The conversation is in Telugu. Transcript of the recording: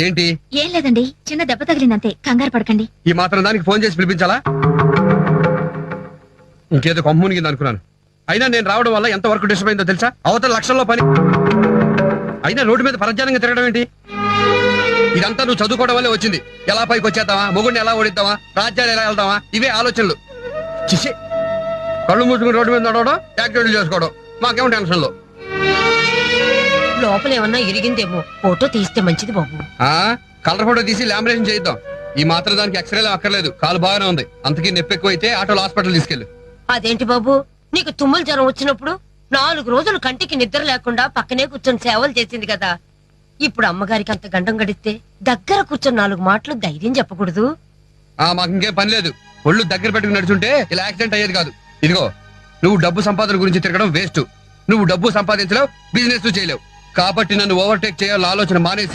ఏంటి? ఏం లేదండి, చిన్న దెబ్బ తగిలిందంతే, కంగారు పడకండి. ఈ మాత్రం దానికి ఫోన్ చేసి పిలిపించాలా? ఇంకేదో కొమ్మునిగింది అనుకున్నాను. అయినా నేను రావడం వల్ల ఎంత వరకు డిస్టర్బ్ అయిందో తెలుసా? అవతల లక్షల్లో పని. అయినా రోడ్డు మీద పరధ్యానంగా తిరగడం ఏంటి? ఇదంతా నువ్వు చదువుకోవడం వల్లే వచ్చింది. ఎలా పైకి వచ్చేద్దామా, మొగుడిని ఎలా ఓడిద్దామా, రాజ్యాలు ఎలా వెళ్దామా, ఇవే ఆలోచనలు. చిషే, కళ్ళు మూసుకుని రోడ్డు మీద నడవడం, యాక్టివిటీలు చేసుకోవడం, మాకేమో టెన్షన్లో. లోపల ఏమన్నా ఇరిగిందేమో, ఫోటో తీస్తే మంచిది బాబు. కలర్ ఫోటో తీసి లామినేషన్ చేయిద్దాం. ఈ మాత్రం దానికి ఎక్స్రేలు అక్కర్లేదు, కాలు బాగానే ఉంది. అంతకీ నొప్పి ఎక్కువైతే ఆటోలో హాస్పిటల్ తీసుకెళ్ళు. అదేంటి బాబు, నీకు తుమ్ములు జ్వరం వచ్చినప్పుడు 4 రోజులు కంటికి నిద్ర లేకుండా పక్కనే కూర్చొని సేవలు చేసింది కదా. ఇప్పుడు అమ్మగారికి అంత గండం గడిస్తే దగ్గర కూర్చొని 4 మాటలు ధైర్యం చెప్పకూడదు? మాకు ఇంకేం పని లేదు. ఒళ్ళు దగ్గర పెట్టుకుని నడుచుంటే ఇలా యాక్సిడెంట్ అయ్యేది కాదు. ఇదిగో, నువ్వు డబ్బు సంపాదన గురించి తిరగడం వేస్ట్. నువ్వు డబ్బు సంపాదించలేవు, బిజినెస్ చేయలేవు. కాబట్టి నన్ను ఓవర్టేక్ చేయాలని ఆలోచన మానేసి